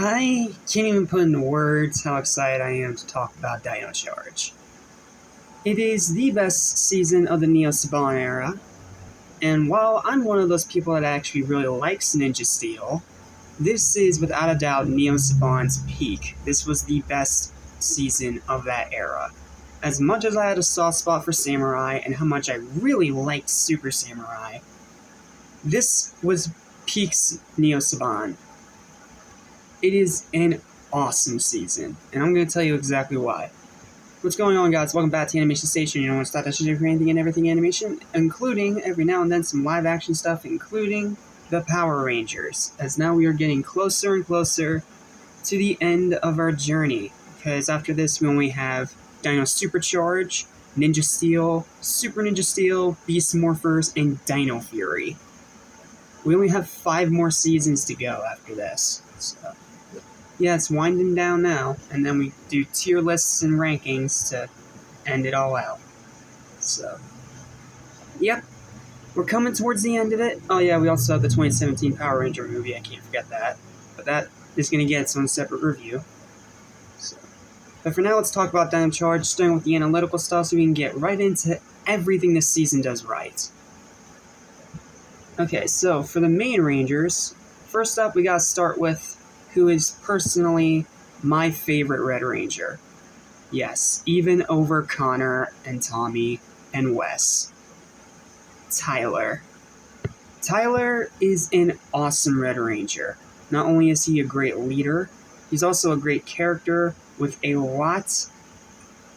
I can't even put into words how excited I am to talk about Dino Charge. It is the best season of the Neo Saban era, and while I'm one of those people that actually really likes Ninja Steel, this is without a doubt Neo Saban's peak. This was the best season of that era. As much as I had a soft spot for Samurai and how much I really liked Super Samurai, this was peak Neo Saban. It is an awesome season, and I'm going to tell you exactly why. What's going on, guys? Welcome back to Animation Station. You know, want to start that shit for anything and everything animation, including every now and then some live action stuff, including the Power Rangers, as now we are getting closer and closer to the end of our journey, because after this we only have Dino Supercharge, Ninja Steel, Super Ninja Steel, Beast Morphers, and Dino Fury. We only have 5 more seasons to go after this, so yeah, it's winding down now, and then we do tier lists and rankings to end it all out. So, yep, we're coming towards the end of it. Oh yeah, we also have the 2017 Power Ranger movie, I can't forget that. But that is going to get its own separate review. So, but for now, let's talk about Dino Charge, starting with the analytical stuff so we can get right into everything this season does right. Okay, so for the main Rangers, first up we gotta start with who is personally my favorite Red Ranger. Yes, even over Connor and Tommy and Wes. Tyler. Tyler is an awesome Red Ranger. Not only is he a great leader, he's also a great character with a lot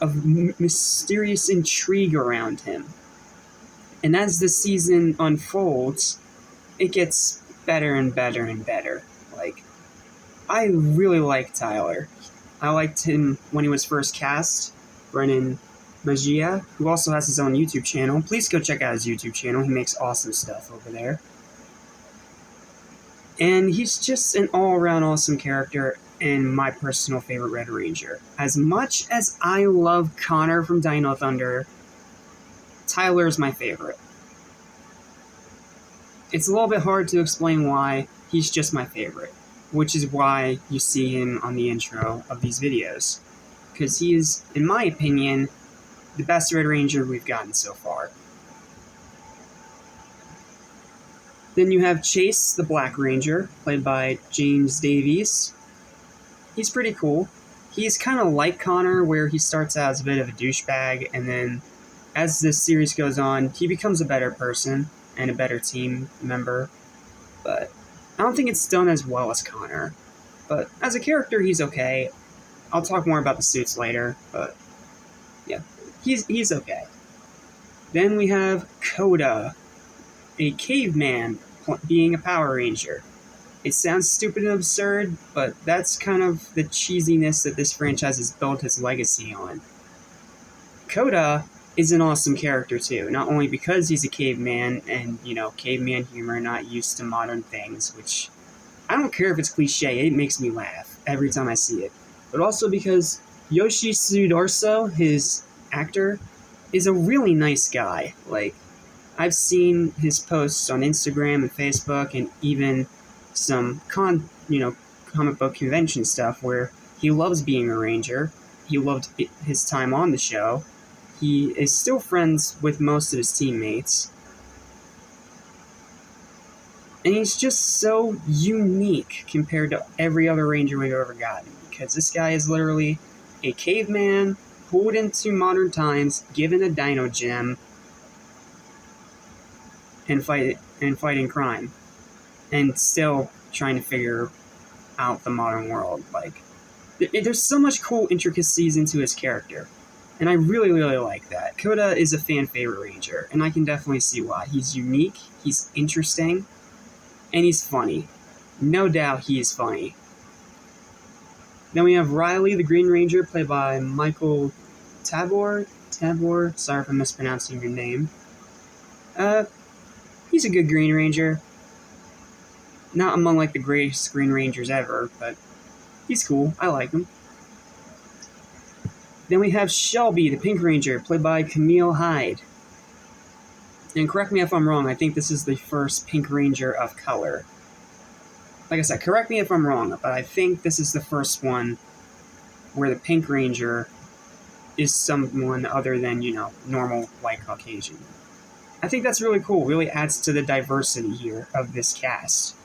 of mysterious intrigue around him. And as the season unfolds, it gets better and better and better. I really like Tyler. I liked him when he was first cast, Brennan Magia, who also has his own YouTube channel. Please go check out his YouTube channel. He makes awesome stuff over there. And he's just an all-around awesome character and my personal favorite Red Ranger. As much as I love Connor from Dino Thunder, Tyler's my favorite. It's a little bit hard to explain why. He's just my favorite, which is why you see him on the intro of these videos. Because he is, in my opinion, the best Red Ranger we've gotten so far. Then you have Chase, the Black Ranger, played by James Davies. He's pretty cool. He's kind of like Connor, where he starts out as a bit of a douchebag, and then as this series goes on, he becomes a better person and a better team member. But I don't think it's done as well as Connor. But as a character, he's okay. I'll talk more about the suits later, but yeah, he's okay. Then we have Coda, a caveman being a Power Ranger. It sounds stupid and absurd, but that's kind of the cheesiness that this franchise has built its legacy on. Coda is an awesome character too, not only because he's a caveman and, you know, caveman humor, not used to modern things, which I don't care if it's cliche, it makes me laugh every time I see it, but also because Yoshi Sudarso, his actor, is a really nice guy. I've seen his posts on Instagram and Facebook and even some comic book convention stuff where he loves being a ranger. He loved his time on the show. He is still friends with most of his teammates. And he's just so unique compared to every other ranger we've ever gotten. Because this guy is literally a caveman pulled into modern times, given a dino gem, and fighting crime. And still trying to figure out the modern world. There's so much cool intricacies into his character. And I really, really like that. Coda is a fan favorite ranger, and I can definitely see why. He's unique, he's interesting, and he's funny. No doubt he is funny. Then we have Riley, the Green Ranger, played by Michael Tabor, sorry if I'm mispronouncing your name. He's a good Green Ranger. Not among the greatest Green Rangers ever, but he's cool. I like him. Then we have Shelby, the Pink Ranger, played by Camille Hyde. And correct me if I'm wrong, I think this is the first Pink Ranger of color. like I said, correct me if I'm wrong, but I think this is the first one where the Pink Ranger is someone other than, normal white Caucasian. I think that's really cool. Really adds to the diversity here of this cast.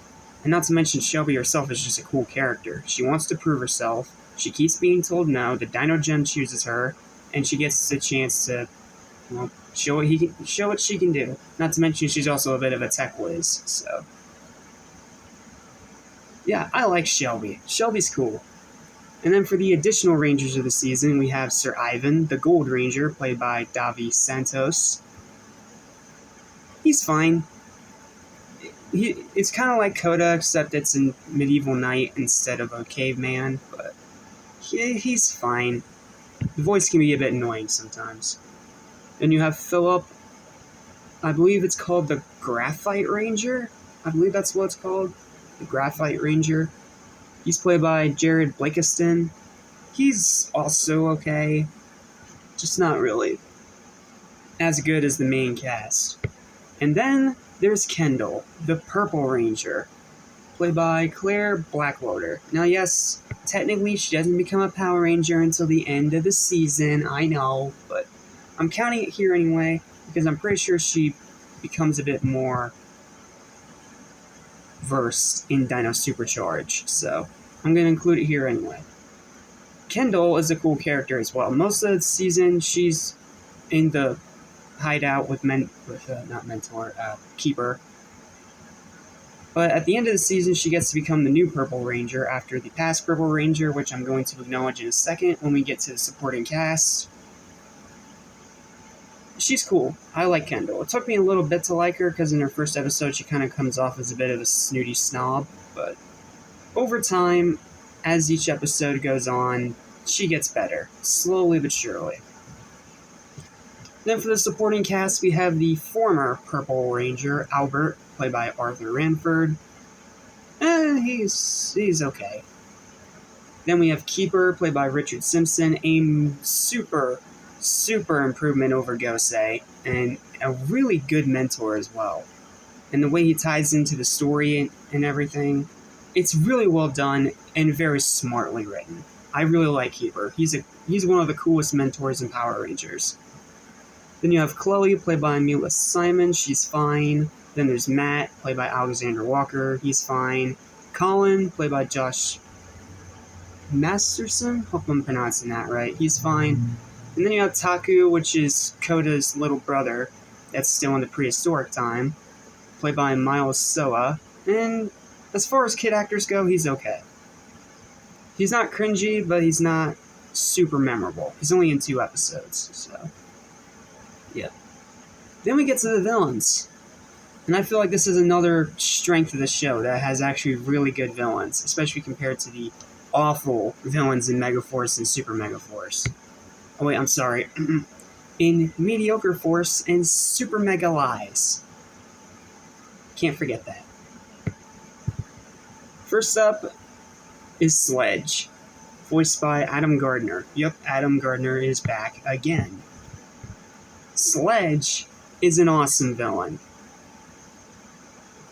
And not to mention, Shelby herself is just a cool character. She wants to prove herself. She keeps being told no. The Dino Gem chooses her, and she gets the chance to, show what she can do. Not to mention, she's also a bit of a tech whiz. So, yeah, I like Shelby. Shelby's cool. And then for the additional Rangers of the season, we have Sir Ivan, the Gold Ranger, played by Davi Santos. He's fine. It's kind of like Coda, except it's a medieval knight instead of a caveman, but he's fine. The voice can be a bit annoying sometimes. Then you have Philip. I believe it's called the Graphite Ranger. I believe that's what it's called. The Graphite Ranger. He's played by Jared Blakiston. He's also okay. Just not really as good as the main cast. And then there's Kendall, the Purple Ranger, played by Claire Blackwater. Now, yes, technically she doesn't become a Power Ranger until the end of the season, I know, but I'm counting it here anyway, because I'm pretty sure she becomes a bit more versed in Dino Supercharge, so I'm going to include it here anyway. Kendall is a cool character as well. Most of the season, she's in the hideout with Keeper. But at the end of the season, she gets to become the new Purple Ranger after the past Purple Ranger, which I'm going to acknowledge in a second when we get to the supporting cast. She's cool. I like Kendall. It took me a little bit to like her, because in her first episode, she kind of comes off as a bit of a snooty snob, but over time, as each episode goes on, she gets better, slowly but surely. Then for the supporting cast, we have the former Purple Ranger, Albert, played by Arthur Ranford. He's okay. Then we have Keeper, played by Richard Simpson, a super improvement over Gosei, and a really good mentor as well. And the way he ties into the story and everything, it's really well done and very smartly written. I really like Keeper. He's one of the coolest mentors in Power Rangers. Then you have Chloe, played by Mila Simon. She's fine. Then there's Matt, played by Alexander Walker. He's fine. Colin, played by Josh Masterson. Hope I'm pronouncing that right. He's fine. And then you have Taku, which is Koda's little brother that's still in the prehistoric time, played by Miles Soa. And as far as kid actors go, he's okay. He's not cringy, but he's not super memorable. He's only in 2 episodes, so yeah. Then we get to the villains. And I feel like this is another strength of the show that has actually really good villains, especially compared to the awful villains in Megaforce and Super Megaforce. Oh wait, I'm sorry. In Mediocre Force and Super Mega Lies. Can't forget that. First up is Sledge, voiced by Adam Gardner. Yep, Adam Gardner is back again. Sledge is an awesome villain.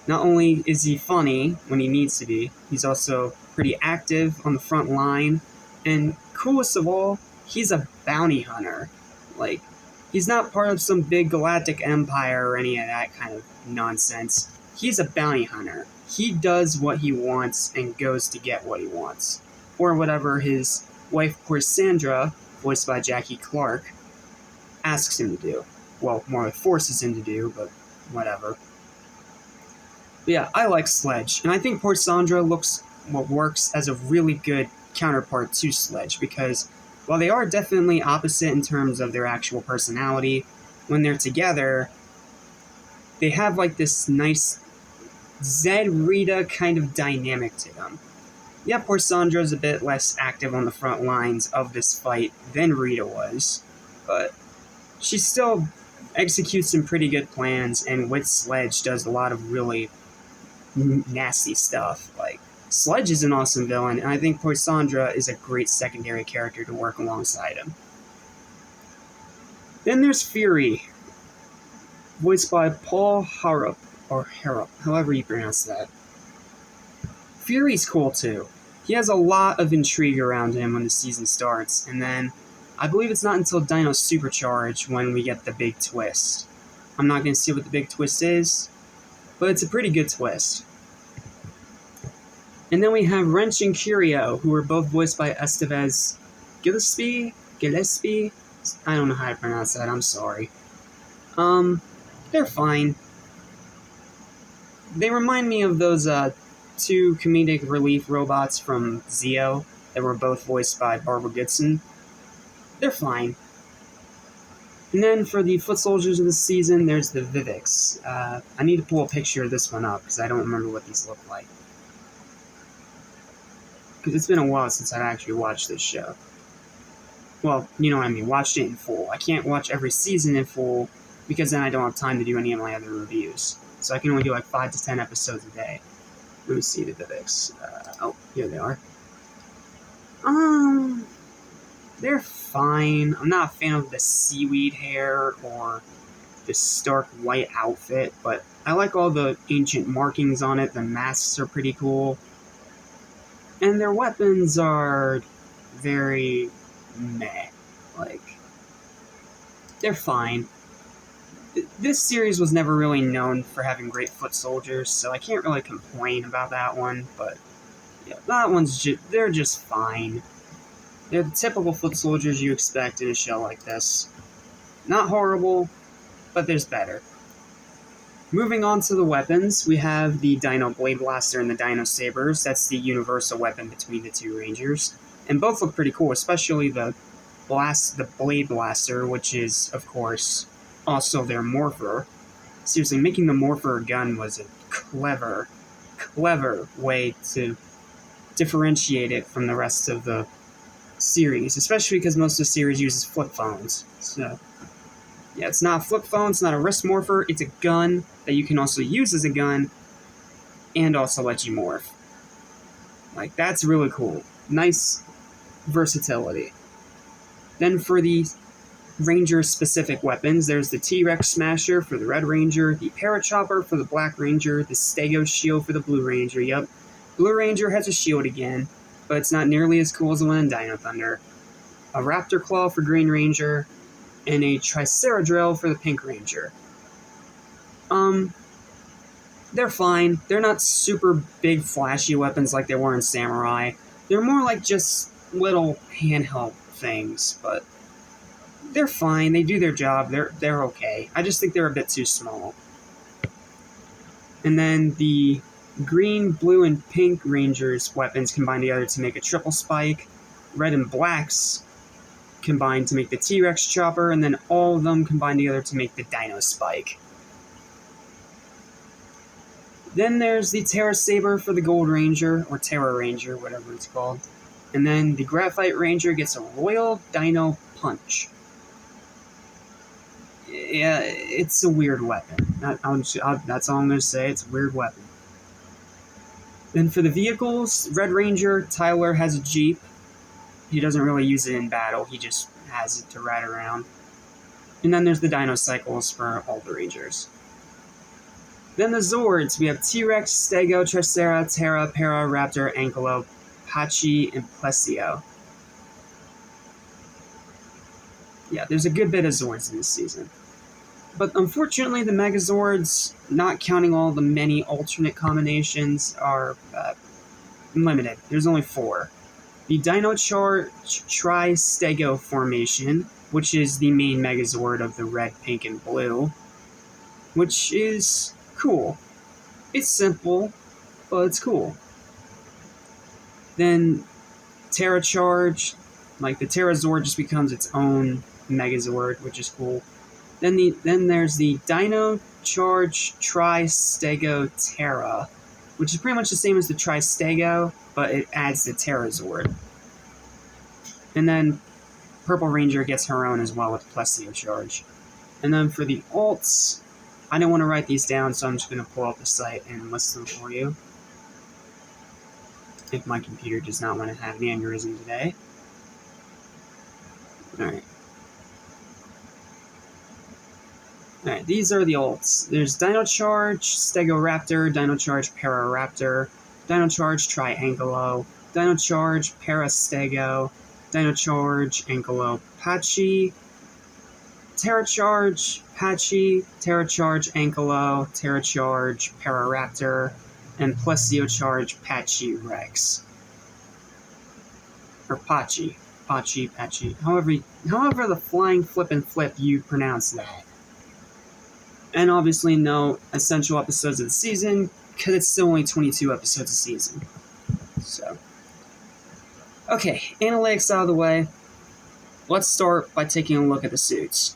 Not only is he funny when he needs to be, he's also pretty active on the front line, and coolest of all, he's a bounty hunter. Like, he's not part of some big galactic empire or any of that kind of nonsense. He's a bounty hunter. He does what he wants and goes to get what he wants. Or whatever his wife, Sandra, voiced by Jackie Clark, asks him to do. Well, more like forces him to do, but whatever. But yeah, I like Sledge, and I think Sandra works as a really good counterpart to Sledge, because while they are definitely opposite in terms of their actual personality, when they're together, they have like this nice Zed-Rita kind of dynamic to them. Yeah, Sandra's a bit less active on the front lines of this fight than Rita was, but she still executes some pretty good plans, and with Sledge does a lot of really nasty stuff. Like, Sledge is an awesome villain, and I think Sandra is a great secondary character to work alongside him. Then there's Fury, voiced by Paul Harrop, or Harrop, however you pronounce that. Fury's cool too. He has a lot of intrigue around him when the season starts, and then I believe it's not until Dino Supercharge when we get the big twist. I'm not going to say what the big twist is, but it's a pretty good twist. And then we have Wrench and Curio, who are both voiced by Estevez Gillespie. I don't know how to pronounce that, I'm sorry. They're fine. They remind me of those two comedic relief robots from Zeo that were both voiced by Barbara Goodson. They're fine. And then for the foot soldiers of the season, there's the Vivix. I need to pull a picture of this one up because I don't remember what these look like. Because it's been a while since I've actually watched this show. Well, you know what I mean, watched it in full. I can't watch every season in full because then I don't have time to do any of my other reviews. So I can only do like 5 to 10 episodes a day. Let me see the Vivix. Oh, here they are. They're fine. I'm not a fan of the seaweed hair or the stark white outfit, but I like all the ancient markings on it. The masks are pretty cool. And their weapons are very meh. Like, they're fine. This series was never really known for having great foot soldiers, so I can't really complain about that one, but yeah, that one's they're just fine. They're the typical foot soldiers you expect in a show like this. Not horrible, but there's better. Moving on to the weapons, we have the Dino Blade Blaster and the Dino Sabers. That's the universal weapon between the two Rangers. And both look pretty cool, especially the Blade Blaster, which is, of course, also their Morpher. Seriously, making the Morpher a gun was a clever way to differentiate it from the rest of the series, especially because most of the series uses flip phones. So, yeah, it's not a flip phone, it's not a wrist morpher, it's a gun that you can also use as a gun and also let you morph. Like, that's really cool. Nice versatility. Then for the Ranger-specific weapons, there's the T-Rex Smasher for the Red Ranger, the Parachopper for the Black Ranger, the Stego Shield for the Blue Ranger. Yep, Blue Ranger has a shield again, but it's not nearly as cool as the one in Dino Thunder. A Raptor Claw for Green Ranger, and a Triceradrill for the Pink Ranger. They're fine. They're not super big, flashy weapons like they were in Samurai. They're more like just little handheld things, but they're fine. They do their job. They're okay. I just think they're a bit too small. And then the Green, Blue, and Pink Rangers weapons combine together to make a triple spike. Red and Black's combine to make the T-Rex Chopper, and then all of them combine together to make the Dino Spike. Then there's the Terra Saber for the Gold Ranger, or Terra Ranger, whatever it's called. And then the Graphite Ranger gets a Royal Dino Punch. Yeah, it's a weird weapon. That's all I'm going to say. It's a weird weapon. Then for the vehicles, Red Ranger, Tyler has a Jeep. He doesn't really use it in battle. He just has it to ride around. And then there's the Dino Cycles for all the Rangers. Then the Zords. We have T-Rex, Stego, Tricera, Terra, Para, Raptor, Ankylo, Pachi, and Plesio. Yeah, there's a good bit of Zords in this season. But unfortunately, the Megazords, not counting all the many alternate combinations, are limited. There's only 4. The Dino Charge Tri-Stego formation, which is the main Megazord of the red, pink, and blue, which is cool. It's simple, but it's cool. Then Terra Charge, like the Terra Zord just becomes its own Megazord, which is cool. Then there's the Dino Charge Tri-Stego Terra, which is pretty much the same as the Tri-Stego, but it adds the Terra Zord. And then Purple Ranger gets her own as well with Plesio Charge. And then for the alts, I don't want to write these down, so I'm just going to pull up the site and list them for you. If my computer does not want to have an aneurysm today. Alright, these are the alts. There's Dino Charge, Stego Raptor, Dino Charge Pararaptor, Dino Charge Triangolo, Dino Charge Parastego, Dino Charge Ankylopachi, Terra Charge Patchy, Terra Charge Ankylo, Terra Charge Pararaptor, and Plesio Charge Patchy Rex. Or Pachi. Patchy. However the flying flip and flip you pronounce that. And obviously no essential episodes of the season, because it's still only 22 episodes a season. So. Okay, analytics out of the way. Let's start by taking a look at the suits.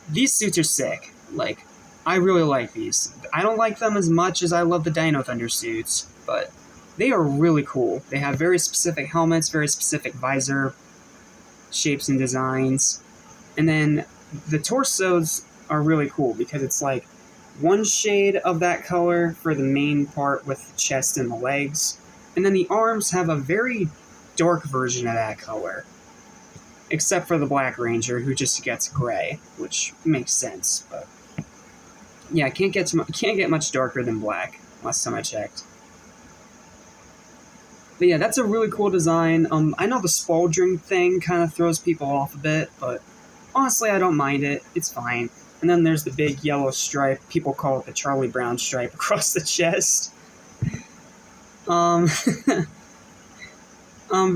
These suits are sick. Like, I really like these. I don't like them as much as I love the Dino Thunder suits, but they are really cool. They have very specific helmets, very specific visor shapes and designs. And then the torsos are really cool because it's like one shade of that color for the main part with the chest and the legs. And then the arms have a very dark version of that color. Except for the Black Ranger, who just gets gray, which makes sense. But yeah, can't get much darker than black. Last time I checked. But yeah, that's a really cool design. I know the Spaulding thing kind of throws people off a bit, but honestly, I don't mind it. It's fine. And then there's the big yellow stripe. People call it the Charlie Brown stripe across the chest.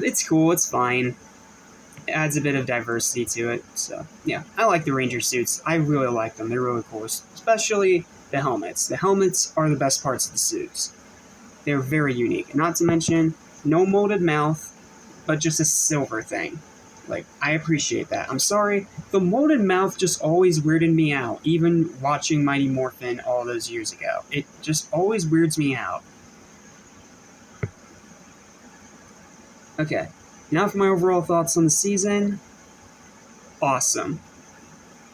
It's cool. It's fine. It adds a bit of diversity to it. So, yeah. I like the Ranger suits. I really like them. They're really cool. Especially the helmets. The helmets are the best parts of the suits. They're very unique. Not to mention, no molded mouth, but just a silver thing. Like, I appreciate that. I'm sorry. The molded mouth just always weirded me out, even watching Mighty Morphin all those years ago. It just always weirds me out. Okay. Now for my overall thoughts on the season. Awesome.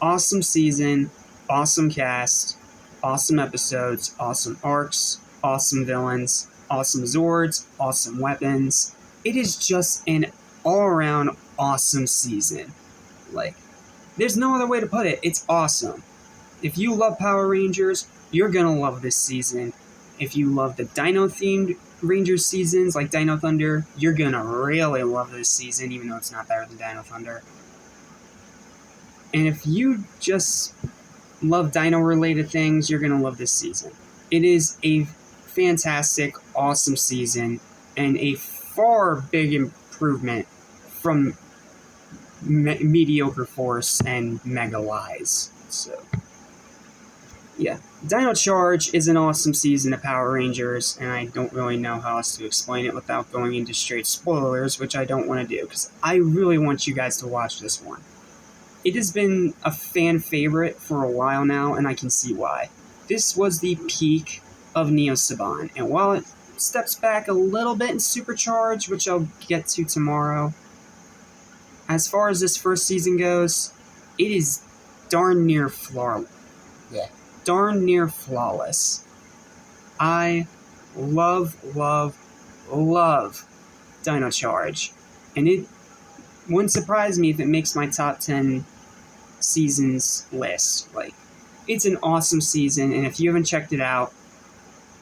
Awesome season. Awesome cast. Awesome episodes. Awesome arcs. Awesome villains. Awesome Zords. Awesome weapons. It is just an all-around awesome season. Like, there's no other way to put it. It's awesome. If you love Power Rangers, you're gonna love this season. If you love the Dino-themed Ranger seasons like Dino Thunder, you're gonna really love this season, even though it's not better than Dino Thunder. And if you just love Dino-related things, you're gonna love this season. It is a fantastic, awesome season, and a far big improvement from Mediocre Force and Mega Lies. So, yeah. Dino Charge is an awesome season of Power Rangers, and I don't really know how else to explain it without going into straight spoilers, which I don't want to do, because I really want you guys to watch this one. It has been a fan favorite for a while now, and I can see why. This was the peak of Neo Saban, and while it steps back a little bit in Supercharge, which I'll get to tomorrow, as far as this first season goes, it is darn near flawless. Yeah. Darn near flawless. I love Dino Charge. And it wouldn't surprise me if it makes my top 10 seasons list. Like, it's an awesome season, and if you haven't checked it out,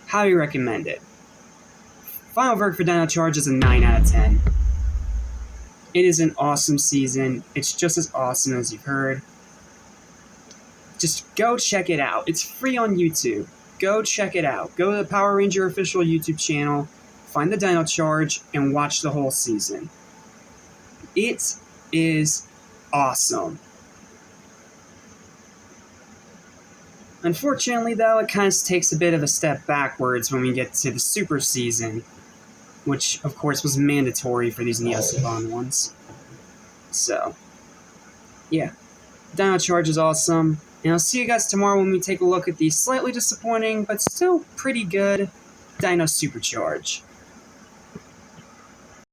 highly recommend it. Final verdict for Dino Charge is a 9 out of 10. It is an awesome season. It's just as awesome as you've heard. Just go check it out. It's free on YouTube. Go check it out. Go to the Power Ranger official YouTube channel, find the Dino Charge, and watch the whole season. It is awesome. Unfortunately, though, it kind of takes a bit of a step backwards when we get to the Super season, which, of course, was mandatory for these Neo Saban ones. So, yeah. Dino Charge is awesome. And I'll see you guys tomorrow when we take a look at the slightly disappointing, but still pretty good, Dino Supercharge.